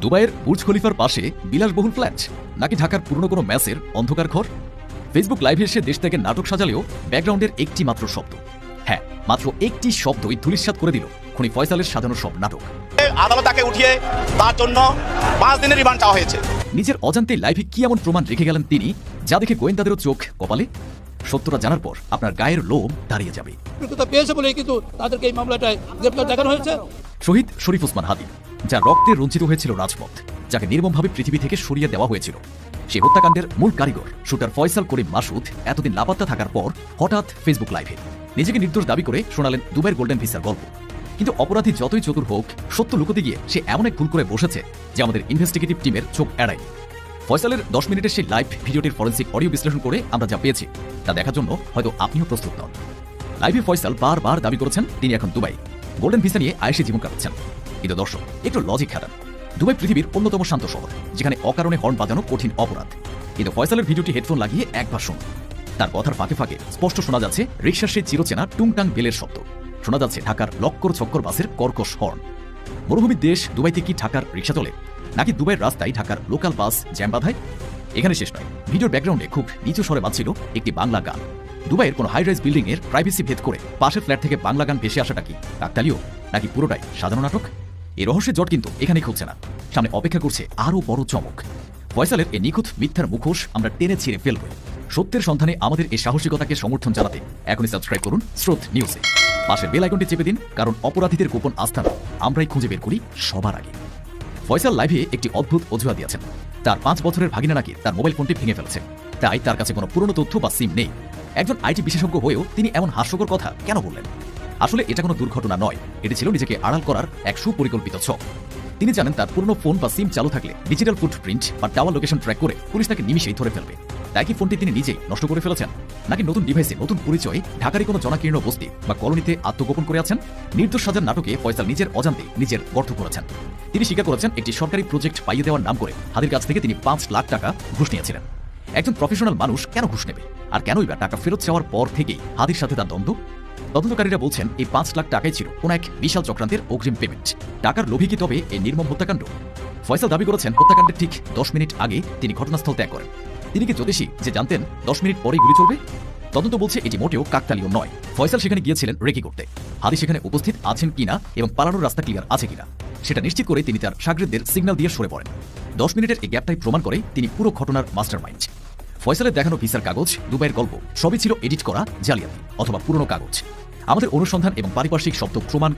দুবাইয়ের বুর্জ খলিফার পাশে বিলাসবহুল ফ্ল্যাট, নাকি ঢাকার পুরনো কোনো ম্যাচের অন্ধকার ঘর? ফেসবুক লাইভে এসে দেশ থেকে নাটক সাজালেও ব্যাকগ্রাউন্ডের একটি মাত্র শব্দ, হ্যাঁ মাত্র একটি শব্দই ধূলিসাৎ করে দিল খুনি ফয়সালের সাজানো সব নাটক। আদালত তাকে উঠিয়ে তার জন্য 5 দিনের রিমান্ড চাওয়া হয়েছে। নিজের অজান্তে লাইভে কি এমন প্রমাণ রেখে গেলেন তিনি, যা দেখে গোয়েন্দাদেরও চোখ কপালে। সত্যটা জানার পর আপনার গায়ের লোম দাঁড়িয়ে যাবে। পেয়েছে বলে কিন্তু তাদেরকে এই মামলাটায় গ্রেপ্তার দেখানো হয়েছে। শহীদ শরীফ ওসমান হাদি, যা রক্তে রঞ্জিত হয়েছিল রাজপথ, যাকে নির্মমভাবে পৃথিবী থেকে সরিয়ে দেওয়া হয়েছিল, সে হত্যাকাণ্ডের মূল কারিগর শুটার ফয়সাল করিম মাসুদ এতদিন লাপাত্তা থাকার পর হঠাৎ ফেসবুক লাইভে নিজেকে নির্দোষ দাবি করে শোনালেন দুবাইয়ের গোল্ডেন ভিসার গল্প। কিন্তু অপরাধী যতই চতুর হোক, সত্য লুকোতে গিয়ে সে এমন এক ভুল করে বসেছে যে আমাদের ইনভেস্টিগেটিভ টিমের চোখ এড়ায়নি। ফয়সালের 10 মিনিটের সেই লাইভ ভিডিওটির ফরেন্সিক অডিও বিশ্লেষণ করে আমরা যা পেয়েছি তা দেখার জন্য হয়তো আপনিও প্রস্তুত নন। লাইভে ফয়সাল বারবার দাবি করেছেন তিনি এখন দুবাই গোল্ডেন ভিসা নিয়ে আয়েশি জীবন কাটাচ্ছেন। কিন্তু দর্শক, একটু লজিক খাটান। দুবাই পৃথিবীর অন্যতম শান্ত শহর, যেখানে অকারণে হর্ন বাজানো কঠিন অপরাধ। কিন্তু ফয়সালের ভিডিওটি হেডফোন লাগিয়ে একবার শুনুন। তার কথার ফাঁকে ফাঁকে স্পষ্ট শোনা যাচ্ছে রিকশার সেই চিরচেনা টুংটাং বেলের শব্দ, শোনা যাচ্ছে ঢাকার লক্কর ছক্কর বাসের কর্কশ হর্ন। মরুভূমির দেশ দুবাইতে কি ঢাকার রিকশা চলে, নাকি দুবাইয়ের রাস্তায় ঢাকার লোকাল বাস জ্যাম বাঁধায়? এখানে শেষ নয়, ভিডিওর ব্যাকগ্রাউন্ডে খুব নিচু স্বরে বাজছিল একটি বাংলা গান। দুবাইয়ের কোনো হাই রাইজ বিল্ডিং এর প্রাইভেসি ভেদ করে পাশের ফ্ল্যাট থেকে বাংলা গান ভেসে আসাটা কি কাকতালীয়, নাকি পুরোটাই সাজানো নাটক? এই রহস্যের জট কিন্তু এখানেই খুলছে না, সামনে অপেক্ষা করছে আরও বড় চমক। ফয়সালের এই নিখুঁত মিথ্যার মুখোশ আমরা টেনে ছিঁড়ে ফেলব। সত্যের সন্ধানে আমাদের এই সাহসিকতাকে সমর্থন জানাতে এখনই সাবস্ক্রাইব করুন স্রোত নিউজে। পাশের বেল আইকনটি চেপে দিন, কারণ অপরাধীদের গোপন আস্থানা আমরাই খুঁজে বের করি সবার আগে। ফয়সাল লাইভে একটি অদ্ভুত অজুহাত দিয়েছেন। তার 5 বছরের ভাগিনা নাকি তার মোবাইল ফোনটি ভেঙে ফেলেছে, তাই তার কাছে কোনো পুরনো তথ্য বা সিম নেই। একজন আইটি বিশেষজ্ঞ হয়েও তিনি এমন হাস্যকর কথা কেন বললেন? আসলে এটা কোনো দুর্ঘটনা নয়, এটি ছিল নিজেকে আড়াল করার এক সুপরিকল্পিত ছক। তিনি জানেন তার পুরনো ফোন বা সিম চালু থাকলে ডিজিটাল ফুটপ্রিন্ট বা টাওয়ার লোকেশন ট্র্যাক করে পুলিশ তাকে নিমিশেই ধরে ফেলবে। তাই কি ফোনটি তিনি নিজেই নষ্ট করে ফেলেছেন, নাকি নতুন ডিভাইসে নতুন পরিচয়ে ঢাকারই কোনো জনাকীর্ণ বস্তি বা কলোনিতে আত্মগোপন করে আছেন? নির্দোষ সাজার নাটকে ফয়সাল নিজের অজান্তে নিজের গর্ত করেছেন। তিনি স্বীকার করেছেন একটি সরকারি প্রজেক্ট পাইয়ে দেওয়ার নাম করে হাদির কাছ থেকে তিনি 5 লাখ টাকা ঘুষ নিয়েছিলেন। একজন প্রফেশনাল মানুষ কেন ঘুষ নেবে, আর কেনই বা টাকা ফেরত চাওয়ার পর থেকেই হাদির সাথে তার দ্বন্দ্ব? তদন্তকারীরা বলছেন এই 5 লাখ টাকাই ছিল কোন এক বিশাল চক্রান্তের অগ্রিম পেমেন্ট। টাকার লোভী কি তবে এই নির্মম হত্যাকাণ্ড? ফয়সাল দাবি করেছেন হত্যাকাণ্ডের ঠিক 10 মিনিট আগে তিনি ঘটনাস্থল ত্যাগ করেন। তিনি কি জ্যোতিষী যে জানতেন 10 মিনিট পরেই গুলি চলবে? তদন্ত বলছে এটি মোটেও কাকতালীয় নয়। ফয়সাল সেখানে গিয়েছিলেন রেকি করতে। হাদি সেখানে উপস্থিত আছেন কিনা এবং পালানোর রাস্তা ক্লিয়ার আছে কিনা সেটা নিশ্চিত করে তিনি তার শাগরেদদের সিগন্যাল দিয়ে সরে পড়েন। 10 মিনিটের এই গ্যাপটাই প্রমাণ করে তিনি পুরো ঘটনার মাস্টারমাইন্ড। ফয়সালের দেখানো ভিসার কাগজ, দুবাইয়ের গল্প সবই ছিল এডিট করা জালিয়াতি অথবা পুরনো কাগজ। আমাদের অনুসন্ধান এবং পারিপার্শ্বিক শব্দ প্রমাণ